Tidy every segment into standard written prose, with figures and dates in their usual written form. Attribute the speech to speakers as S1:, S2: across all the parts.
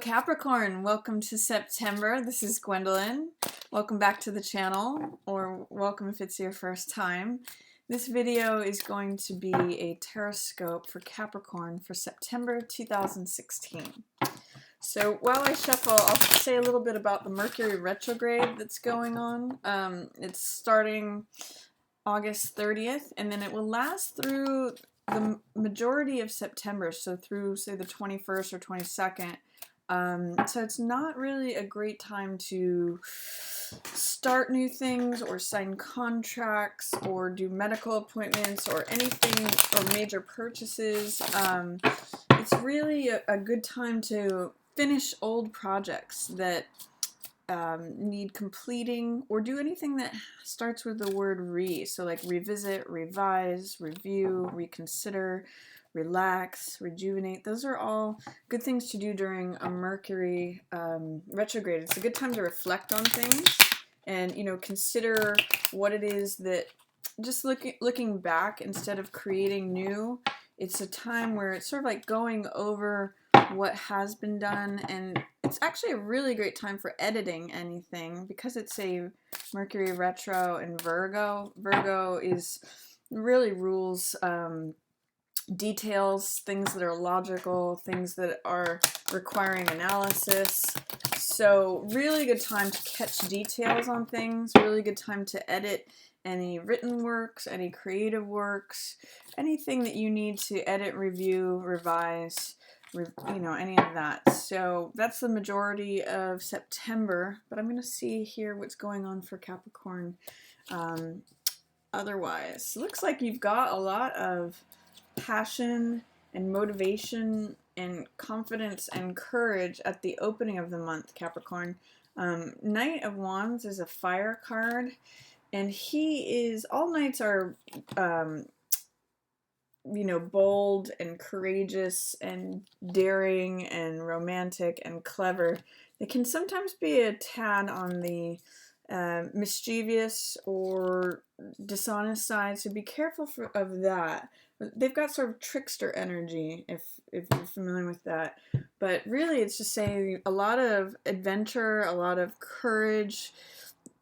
S1: Capricorn, welcome to September. This is Gwendolyn. Welcome back to the channel, or welcome if it's your first time. This video is going to be a Tarotscope for Capricorn for September 2016. So while I shuffle, I'll say a little bit about the Mercury retrograde that's going on. It's starting August 30th, and then it will last through the majority of September, so through, say, the 21st or 22nd. So it's not really a great time to start new things or sign contracts or do medical appointments or anything or major purchases. It's really a good time to finish old projects that need completing, or do anything that starts with the word re. So like revisit, revise, review, reconsider, relax, rejuvenate. Those are all good things to do during a Mercury retrograde. It's a good time to reflect on things and, consider what it is that, just looking back instead of creating new. It's a time where it's sort of like going over what has been done, and it's actually a really great time for editing anything because it's a Mercury retro in Virgo. Virgo really rules details, things that are logical, things that are requiring analysis. So really good time to catch details on things, really good time to edit any written works, any creative works, anything that you need to edit, review, revise, any of that. So that's the majority of September, but I'm going to see here what's going on for Capricorn otherwise. Looks like you've got a lot of passion and motivation and confidence and courage at the opening of the month, Capricorn. Knight of Wands is a fire card, and all knights are bold and courageous and daring and romantic and clever. They can sometimes be a tad on the mischievous or dishonest side, so be careful of that. They've got sort of trickster energy, if you're familiar with that. But really, it's just saying a lot of adventure, a lot of courage.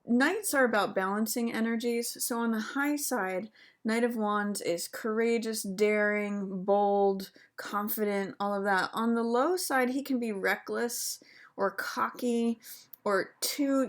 S1: Knights are about balancing energies. So on the high side, Knight of Wands is courageous, daring, bold, confident, all of that. On the low side, he can be reckless or cocky, or too,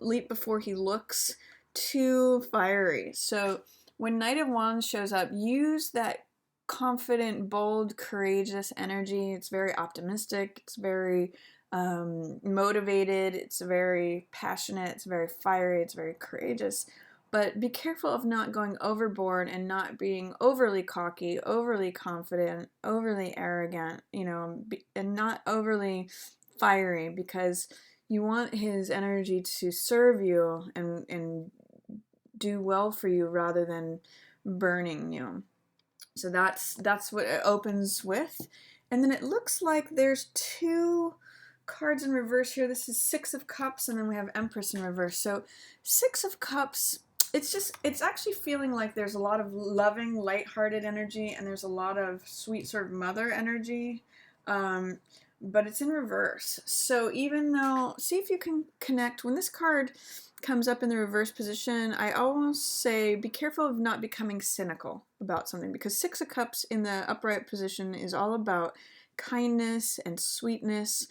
S1: leap before he looks, too fiery. So when Knight of Wands shows up, use that confident, bold, courageous energy. It's very optimistic. It's very motivated. It's very passionate. It's very fiery. It's very courageous. But be careful of not going overboard and not being overly cocky, overly confident, overly arrogant, and not overly fiery, because you want his energy to serve you and do well for you rather than burning you. So that's what it opens with. And then it looks like there's two cards in reverse here. This is Six of Cups, and then we have Empress in reverse. So Six of Cups, it's actually feeling like there's a lot of loving, lighthearted energy, and there's a lot of sweet sort of mother energy. But it's in reverse. So even though, see if you can connect. When this card comes up in the reverse position, I almost say be careful of not becoming cynical about something, because Six of Cups in the upright position is all about kindness and sweetness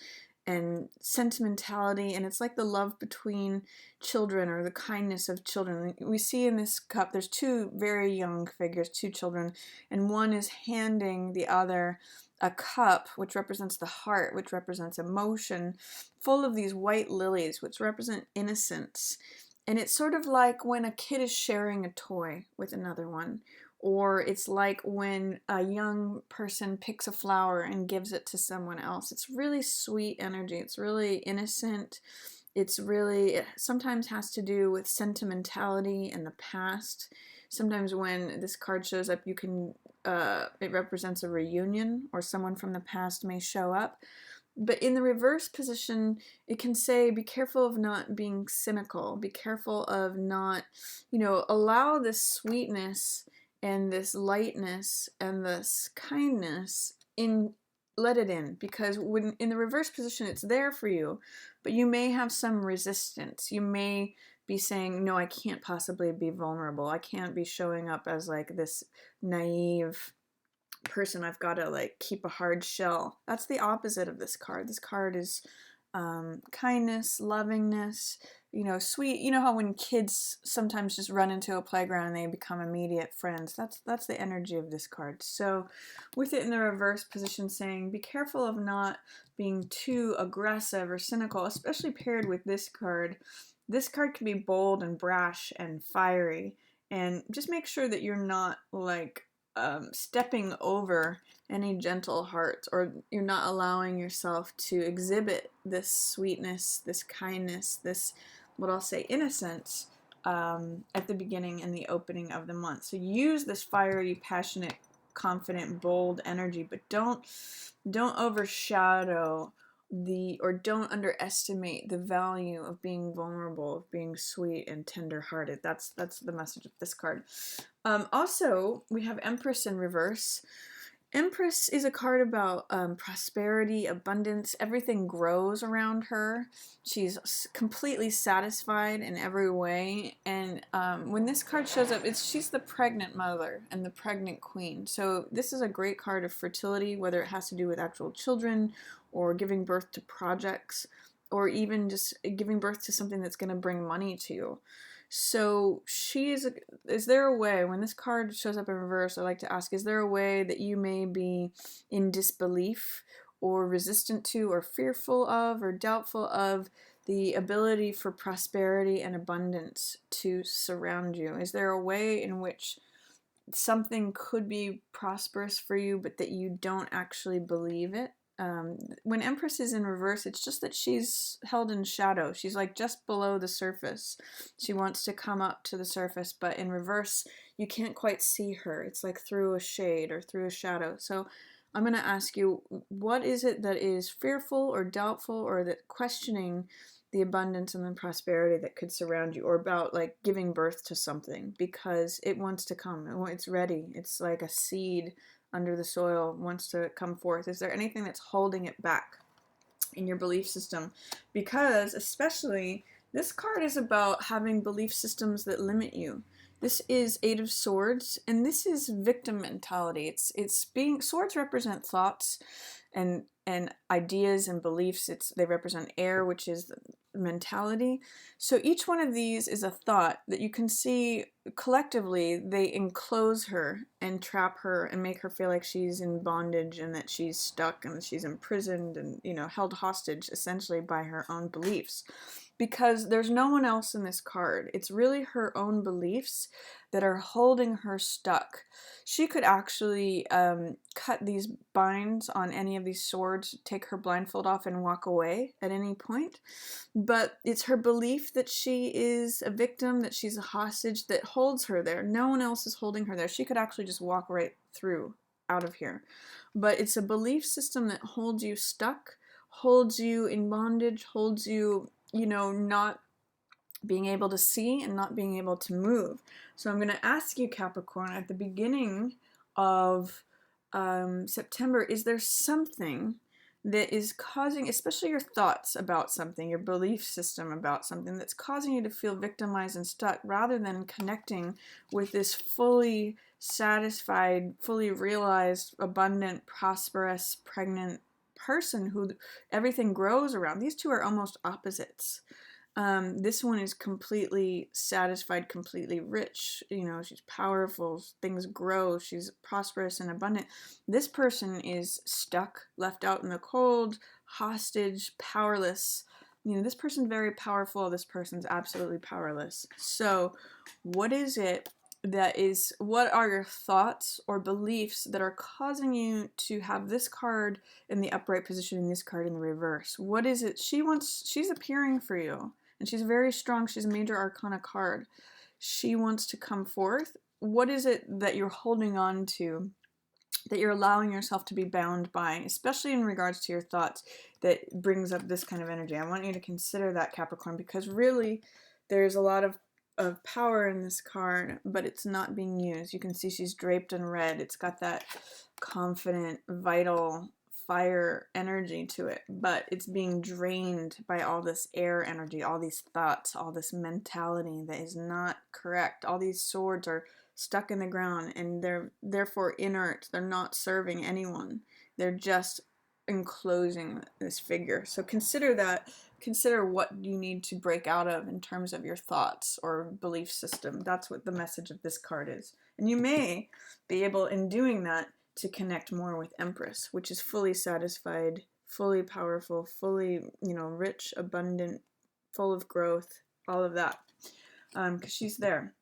S1: and sentimentality, and it's like the love between children, or the kindness of children. We see in this cup there's two very young figures, two children, and one is handing the other a cup, which represents the heart, which represents emotion, full of these white lilies, which represent innocence. And it's sort of like when a kid is sharing a toy with another one, or it's like when a young person picks a flower and gives it to someone else. It's really sweet energy. It's really innocent. It sometimes has to do with sentimentality in the past. Sometimes when this card shows up, it represents a reunion, or someone from the past may show up. But in the reverse position, it can say, be careful of not being cynical. Be careful of not, allow this sweetness and this lightness and this kindness let it in, because when in the reverse position, it's there for you, but you may have some resistance. You may be saying, no, I can't possibly be vulnerable. I can't be showing up as like this naive person. I've got to like keep a hard shell. That's the opposite of this card. This card is kindness, lovingness, sweet. You know how when kids sometimes just run into a playground and they become immediate friends? That's the energy of this card. So with it in the reverse position, saying be careful of not being too aggressive or cynical, especially paired with this card. This card can be bold and brash and fiery, and just make sure that you're not like stepping over any gentle heart, or you're not allowing yourself to exhibit this sweetness, this kindness, this, what I'll say, innocence at the beginning and the opening of the month. So use this fiery, passionate, confident, bold energy, but don't overshadow or don't underestimate the value of being vulnerable, of being sweet and tender-hearted. That's the message of this card. Also, we have Empress in reverse. Empress is a card about prosperity, abundance. Everything grows around her. She's completely satisfied in every way. And when this card shows up, she's the pregnant mother and the pregnant queen. So this is a great card of fertility, whether it has to do with actual children or giving birth to projects, or even just giving birth to something that's going to bring money to you. So is there a way, when this card shows up in reverse, I like to ask, is there a way that you may be in disbelief or resistant to or fearful of or doubtful of the ability for prosperity and abundance to surround you? Is there a way in which something could be prosperous for you, but that you don't actually believe it? When Empress is in reverse, it's just that she's held in shadow. She's like just below the surface. She wants to come up to the surface, but in reverse, you can't quite see her. It's like through a shade or through a shadow. So I'm going to ask you, what is it that is fearful or doubtful or that questioning the abundance and the prosperity that could surround you, or about like giving birth to something because it wants to come. It's ready. It's like a seed under the soil, wants to come forth. Is there anything that's holding it back in your belief system? Because especially this card is about having belief systems that limit you. This is Eight of Swords, and this is victim mentality. It's being, swords represent thoughts and ideas and beliefs. They represent air, which is mentality. So each one of these is a thought that you can see collectively. They enclose her and trap her and make her feel like she's in bondage and that she's stuck and she's imprisoned and held hostage essentially by her own beliefs, because there's no one else in this card. It's really her own beliefs that are holding her stuck. She could actually cut these binds on any of these swords, take her blindfold off and walk away at any point. But it's her belief that she is a victim, that she's a hostage, that holds her there. No one else is holding her there. She could actually just walk right through, out of here. But it's a belief system that holds you stuck, holds you in bondage, holds you, not being able to see and not being able to move. So I'm going to ask you, Capricorn, at the beginning of September, is there something that is causing, especially your thoughts about something, your belief system about something, that's causing you to feel victimized and stuck, rather than connecting with this fully satisfied, fully realized, abundant, prosperous, pregnant person who everything grows around? These two are almost opposites. This one is completely satisfied, completely rich. She's powerful, things grow, she's prosperous and abundant. This person is stuck, left out in the cold, hostage, powerless. This person's very powerful, this person's absolutely powerless. So what are your thoughts or beliefs that are causing you to have this card in the upright position and this card in the reverse? What is it? She's appearing for you. And she's very strong. She's a major arcana card. She wants to come forth. What is it that you're holding on to, that you're allowing yourself to be bound by, especially in regards to your thoughts, that brings up this kind of energy? I want you to consider that, Capricorn, because really there's a lot of power in this card, but it's not being used. You can see she's draped in red. It's got that confident, vital, fire energy to it, but it's being drained by all this air energy, all these thoughts, all this mentality that is not correct. All these swords are stuck in the ground and they're therefore inert. They're not serving anyone. They're just enclosing this figure. So consider that. Consider what you need to break out of in terms of your thoughts or belief system. That's what the message of this card is. And you may be able, in doing that, to connect more with Empress, which is fully satisfied, fully powerful, fully, rich, abundant, full of growth, all of that. Because she's there.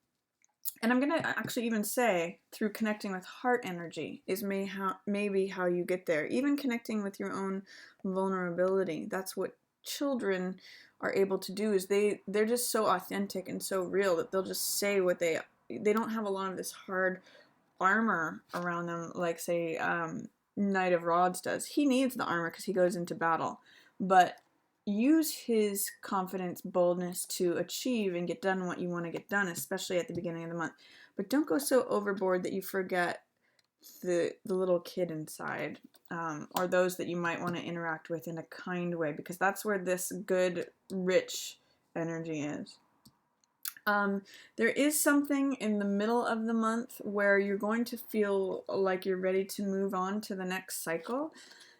S1: And I'm going to actually even say, through connecting with heart energy is maybe how you get there. Even connecting with your own vulnerability. That's what children are able to do, is they're just so authentic and so real that they'll just say what they don't have a lot of this hard armor around them, like, say, Knight of Rods does. He needs the armor because he goes into battle. But use his confidence, boldness to achieve and get done what you want to get done, especially at the beginning of the month. But don't go so overboard that you forget the little kid inside, or those that you might want to interact with in a kind way, because that's where this good, rich energy is. There is something in the middle of the month where you're going to feel like you're ready to move on to the next cycle.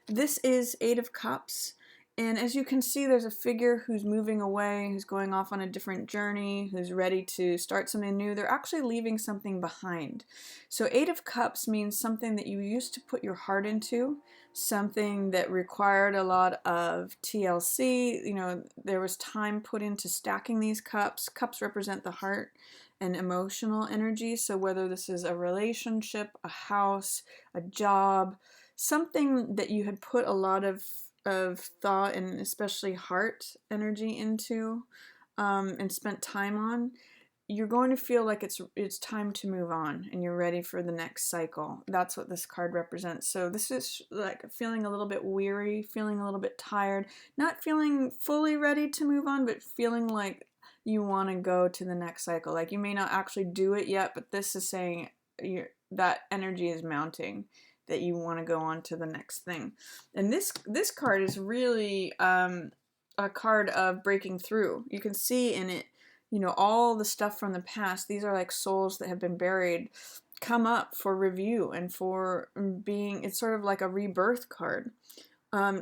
S1: This is 8 of Cups. And as you can see, there's a figure who's moving away, who's going off on a different journey, who's ready to start something new. They're actually leaving something behind. So 8 of Cups means something that you used to put your heart into, something that required a lot of TLC. There was time put into stacking these cups. Cups represent the heart and emotional energy. So whether this is a relationship, a house, a job, something that you had put a lot of thought and especially heart energy into, and spent time on, you're going to feel like it's time to move on and you're ready for the next cycle. That's what this card represents. So this is like feeling a little bit weary, feeling a little bit tired, not feeling fully ready to move on, but feeling like you want to go to the next cycle. Like you may not actually do it yet, but this is saying that energy is mounting, that you want to go on to the next thing. And this card is really a card of breaking through. You can see in it, all the stuff from the past. These are like souls that have been buried, come up for review and for being, it's sort of like a rebirth card.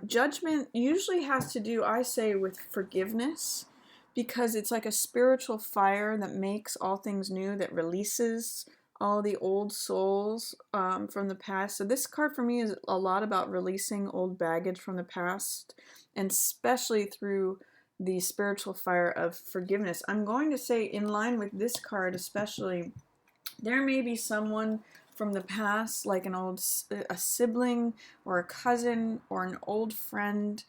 S1: Judgment usually has to do, I say, with forgiveness, because it's like a spiritual fire that makes all things new, that releases all the old souls from the past. So this card for me is a lot about releasing old baggage from the past, and especially through the spiritual fire of forgiveness. I'm going to say, in line with this card especially, there may be someone from the past, like a sibling or a cousin or an old friend,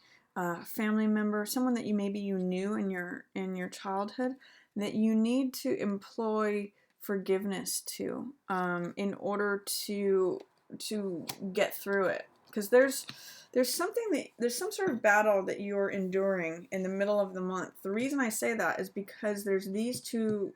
S1: family member, someone that you knew in your childhood, that you need to employ forgiveness to, in order to get through it. Because there's some sort of battle that you're enduring in the middle of the month. The reason I say that is because there's these two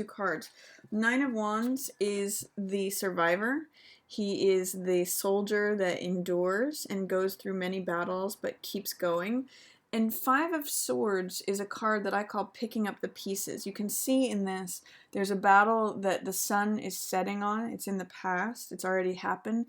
S1: cards. 9 of Wands is the survivor. He is the soldier that endures and goes through many battles but keeps going. And 5 of Swords is a card that I call picking up the pieces. You can see in this, there's a battle that the sun is setting on. It's in the past. It's already happened.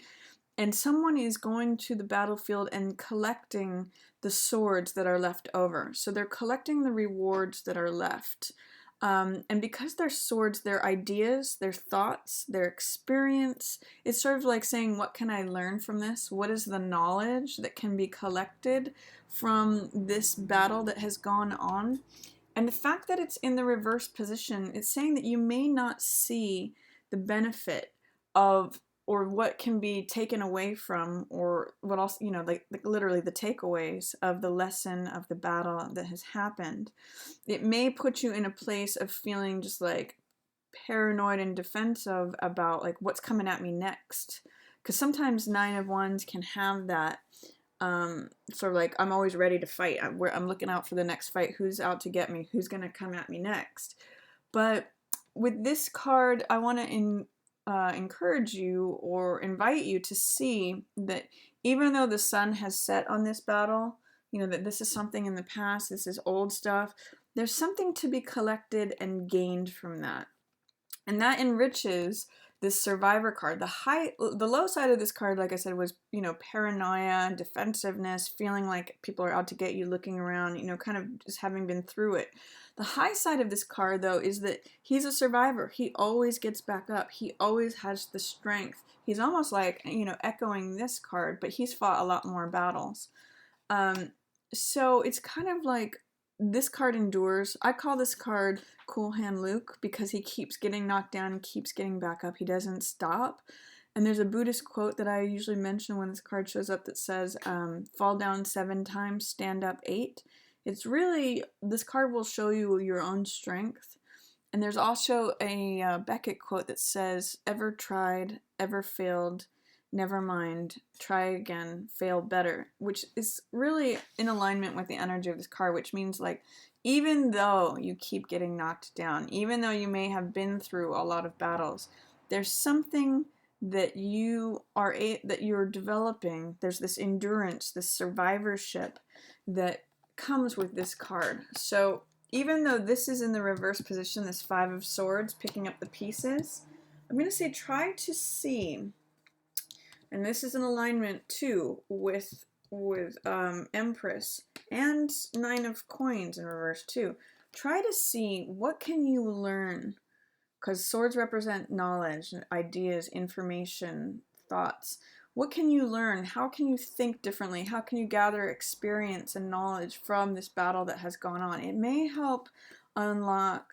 S1: And someone is going to the battlefield and collecting the swords that are left over. So they're collecting the rewards that are left. And because they're swords, their ideas, their thoughts, their experience, it's sort of like saying, what can I learn from this? What is the knowledge that can be collected from this battle that has gone on? And the fact that it's in the reverse position, it's saying that you may not see the benefit of, or what can be taken away from, or what else, like literally the takeaways of the lesson of the battle that has happened. It may put you in a place of feeling just like paranoid and defensive about like what's coming at me next. Because sometimes 9 of Wands can have that sort of like, I'm always ready to fight. I'm looking out for the next fight. Who's out to get me? Who's going to come at me next? But with this card, I want to encourage you or invite you to see that even though the sun has set on this battle, you know, that this is something in the past, this is old stuff, there's something to be collected and gained from that. And that enriches this survivor card. The low side of this card, like I said, was, you know, paranoia, defensiveness, feeling like people are out to get you, looking around, you know, kind of just having been through it. The high side of this card, though, is that he's a survivor. He always gets back up. He always has the strength. He's almost like, you know, echoing this card, but he's fought a lot more battles. So it's kind of like this card endures. I call this card Cool Hand Luke because he keeps getting knocked down and keeps getting back up. He doesn't stop. And there's a Buddhist quote that I usually mention when this card shows up that says, fall down 7 times, stand up 8. It's really, this card will show you your own strength. And there's also a Beckett quote that says, ever tried, ever failed, never mind, try again, fail better, which is really in alignment with the energy of this card, which means like, even though you keep getting knocked down, even though you may have been through a lot of battles, there's something that you're developing. There's this endurance, this survivorship that comes with this card. So even though this is in the reverse position, this 5 of Swords, picking up the pieces, I'm going to say try to see. And this is in alignment too with Empress and 9 of Coins in reverse too. Try to see what can you learn, because swords represent knowledge, ideas, information, thoughts. What can you learn? How can you think differently? How can you gather experience and knowledge from this battle that has gone on? It may help unlock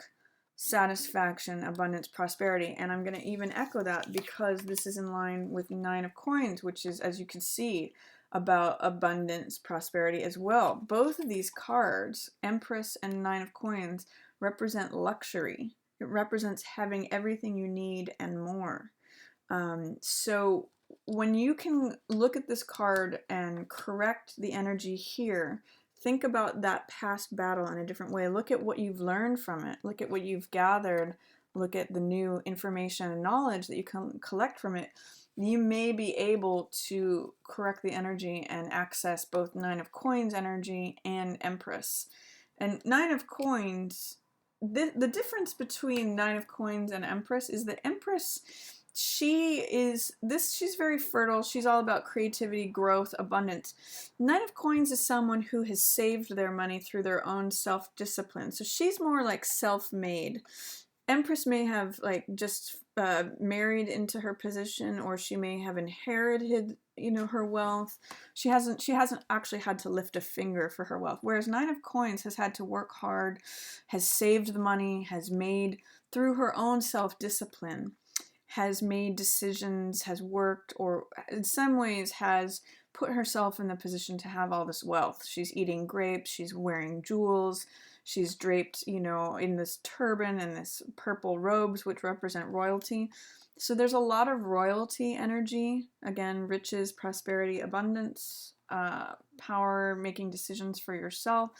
S1: satisfaction, abundance, prosperity. And I'm going to even echo that because this is in line with 9 of Coins, which is, as you can see, about abundance, prosperity as well. Both of these cards, Empress and 9 of Coins, represent luxury. It represents having everything you need and more. So when you can look at this card and correct the energy here, think about that past battle in a different way. Look at what you've learned from it. Look at what you've gathered. Look at the new information and knowledge that you can collect from it. You may be able to correct the energy and access both 9 of Coins energy and Empress. And 9 of Coins, the difference between 9 of Coins and Empress is that Empress, she's very fertile. She's all about creativity, growth, abundance. 9 of Coins is someone who has saved their money through their own self-discipline. So she's more like self-made. Empress may have like just married into her position, or she may have inherited, you know, her wealth. She hasn't actually had to lift a finger for her wealth. Whereas 9 of Coins has had to work hard, has saved the money, has made through her own self-discipline, has made decisions, has worked, or in some ways has put herself in the position to have all this wealth. She's eating grapes, she's wearing jewels, she's draped, you know, in this turban and this purple robes, which represent royalty. So there's a lot of royalty energy. Again, riches, prosperity, abundance, power, making decisions for yourself.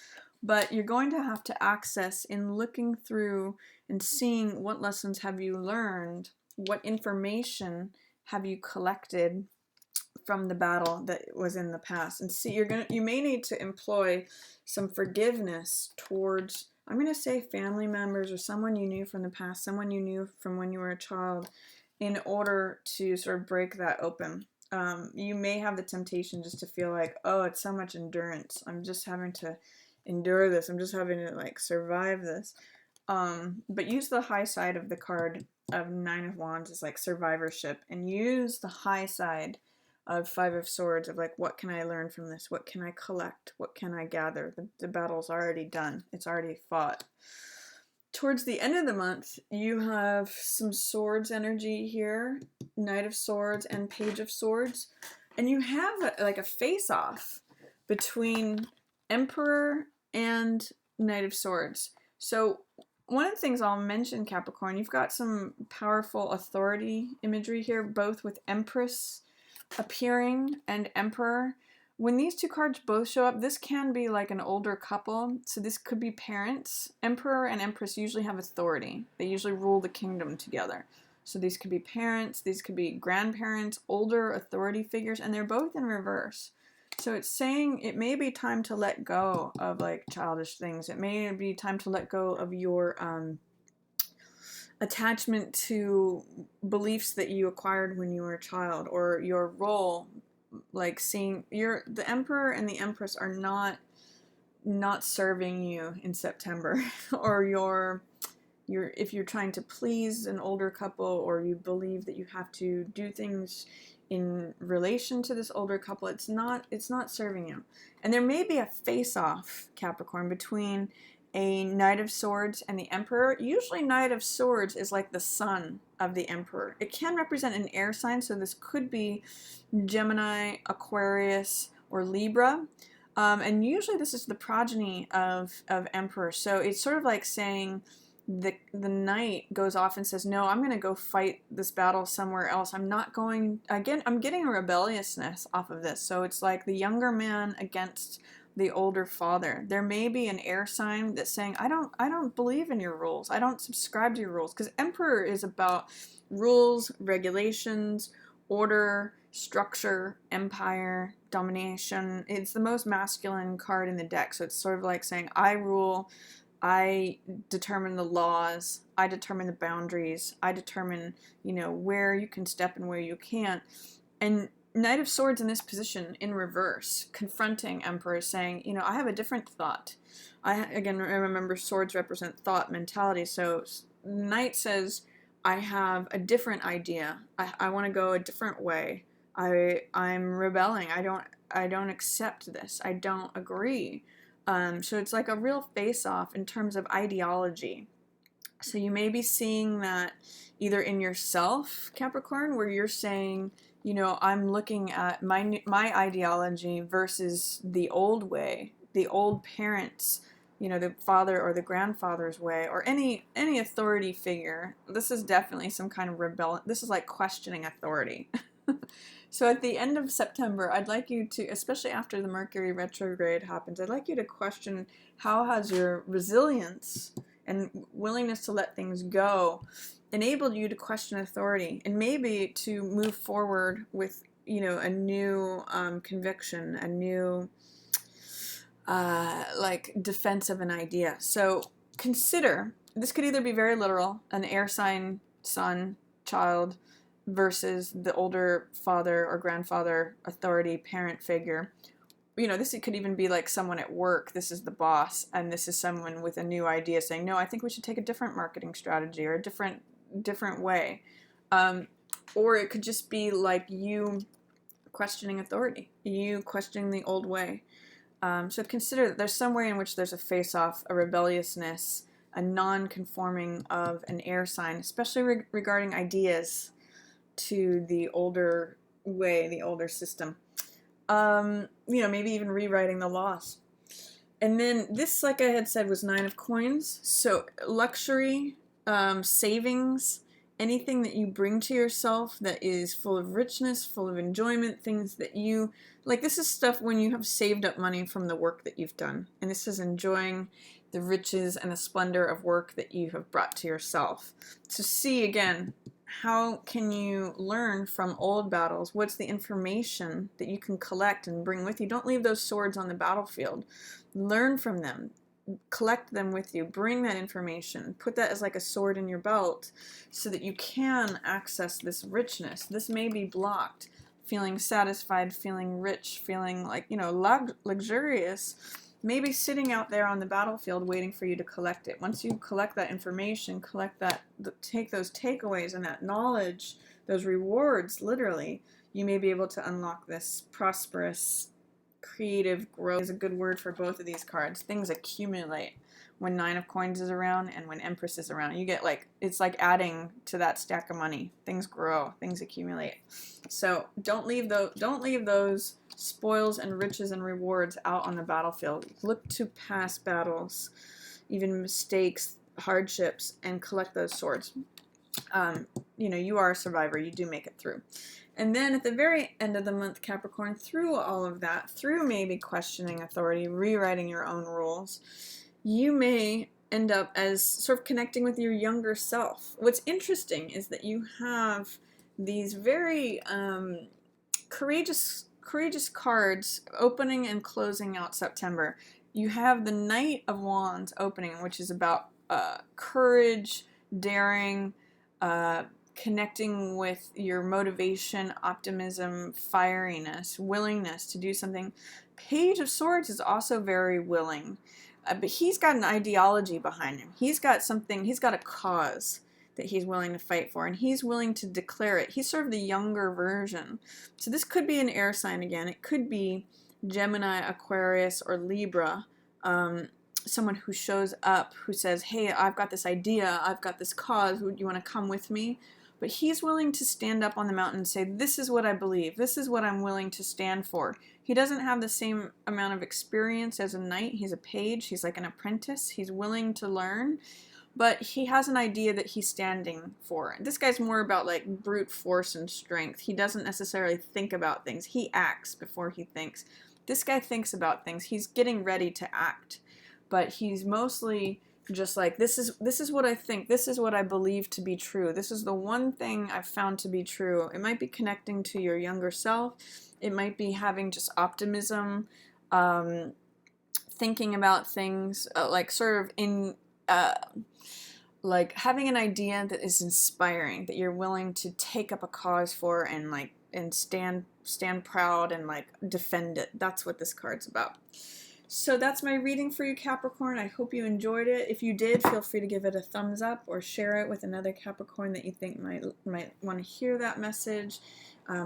S1: But you're going to have to access in looking through and seeing what lessons have you learned, what information have you collected from the battle that was in the past, and see, you may need to employ some forgiveness towards, I'm going to say, family members or someone you knew from the past, someone you knew from when you were a child, in order to sort of break that open. You may have the temptation just to feel like, oh, it's so much endurance. I'm just having to endure this. I'm just having to like survive this. But use the high side of the card of 9 of Wands as like survivorship, and use the high side of 5 of Swords of like, what can I learn from this? What can I collect? What can I gather? The battle's already done. It's already fought. Towards the end of the month, you have some Swords energy here, Knight of Swords and Page of Swords, and you have like a face-off between Emperor and Knight of Swords. So one of the things I'll mention, Capricorn, you've got some powerful authority imagery here, both with Empress appearing and Emperor. When these two cards both show up, this can be like an older couple. So this could be parents. Emperor and Empress usually have authority. They usually rule the kingdom together. So these could be parents, these could be grandparents, older authority figures, and they're both in reverse. So it's saying it may be time to let go of like childish things. It may be time to let go of your attachment to beliefs that you acquired when you were a child, or your role, like seeing the Emperor and the Empress are not serving you in September, or if you're trying to please an older couple, or you believe that you have to do things in relation to this older couple, it's not serving you. And there may be a face-off, Capricorn, between a Knight of Swords and the Emperor. Usually Knight of Swords is like the son of the Emperor. It can represent an air sign, so this could be Gemini, Aquarius, or Libra. And usually this is the progeny of Emperor. So it's sort of like saying the knight goes off and says, no, I'm going to go fight this battle somewhere else. I'm not going, again, I'm getting a rebelliousness off of this. So it's like the younger man against the older father. There may be an air sign that's saying, I don't believe in your rules. I don't subscribe to your rules. Because Emperor is about rules, regulations, order, structure, empire, domination. It's the most masculine card in the deck. So it's sort of like saying, I rule, I determine the laws, I determine the boundaries, I determine, where you can step and where you can't. And Knight of Swords in this position, in reverse, confronting Emperor, saying, I have a different thought. Again, remember, swords represent thought, mentality. So Knight says, I have a different idea. I want to go a different way. I'm rebelling. I don't accept this. I don't agree. So it's like a real face-off in terms of ideology. So you may be seeing that either in yourself, Capricorn, where you're saying, I'm looking at my ideology versus the old way, the old parents, the father or the grandfather's way, or any authority figure. This is definitely some kind of rebellion. This is like questioning authority. So at the end of September, I'd like you to, especially after the Mercury retrograde happens, I'd like you to question, how has your resilience and willingness to let things go enabled you to question authority, and maybe to move forward with, a new conviction, a new defense of an idea. So consider, this could either be very literal, an air sign, son, child, versus the older father or grandfather, authority, parent figure. This could even be like someone at work. This is the boss, and this is someone with a new idea saying, no, I think we should take a different marketing strategy, or a different way. Or it could just be like you questioning authority, you questioning the old way. So consider that there's some way in which there's a face-off, a rebelliousness, a non-conforming of an air sign, especially regarding ideas, to the older way, the older system. Maybe even rewriting the laws. And then this, like I had said, was 9 of Coins. So luxury, savings, anything that you bring to yourself that is full of richness, full of enjoyment, things that you, like, this is stuff when you have saved up money from the work that you've done. And this is enjoying the riches and the splendor of work that you have brought to yourself. So see, again, how can you learn from old battles? What's the information that you can collect and bring with you? Don't leave those swords on the battlefield. Learn from them. Collect them with you. Bring that information. Put that as like a sword in your belt so that you can access this richness. This may be blocked. Feeling satisfied, feeling rich, feeling like, luxurious, maybe sitting out there on the battlefield waiting for you to collect it. Once you collect that information, take those takeaways and that knowledge, those rewards, literally, you may be able to unlock this prosperous, creative growth. Is a good word for both of these cards. Things accumulate when 9 of Coins is around and when Empress is around. You get it's like adding to that stack of money. Things grow, things accumulate. So don't leave those spoils and riches and rewards out on the battlefield. Look to past battles, even mistakes, hardships, and collect those swords. You are a survivor. You do make it through. And then at the very end of the month, Capricorn, through all of that, through maybe questioning authority, rewriting your own rules, you may end up as sort of connecting with your younger self. What's interesting is that you have these very courageous cards opening and closing out September. You have the Knight of Wands opening, which is about courage, daring, connecting with your motivation, optimism, fieriness, willingness to do something. Page of Swords is also very willing, but he's got an ideology behind him. He's got something, he's got a cause that he's willing to fight for, and he's willing to declare it. He's sort of the younger version. So this could be an air sign again. It could be Gemini, Aquarius, or Libra. Someone who shows up, who says, hey, I've got this idea, I've got this cause, would you want to come with me? But he's willing to stand up on the mountain and say, this is what I believe, this is what I'm willing to stand for. He doesn't have the same amount of experience as a knight. He's a page, he's like an apprentice, he's willing to learn, but he has an idea that he's standing for. This guy's more about like brute force and strength. He doesn't necessarily think about things, he acts before he thinks. This guy thinks about things, he's getting ready to act, but he's mostly just like, this is what I think, this is what I believe to be true, this is the one thing I've found to be true. It might be connecting to your younger self, it might be having just optimism, thinking about things, like sort of in, like having an idea that is inspiring, that you're willing to take up a cause for and like, and stand proud and like defend it. That's what this card's about. So that's my reading for you, Capricorn. I hope you enjoyed it. If you did, feel free to give it a thumbs up or share it with another Capricorn that you think might want to hear that message.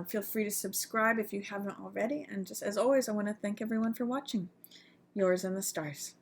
S1: Feel free to subscribe if you haven't already. And just as always, I want to thank everyone for watching. Yours in the stars.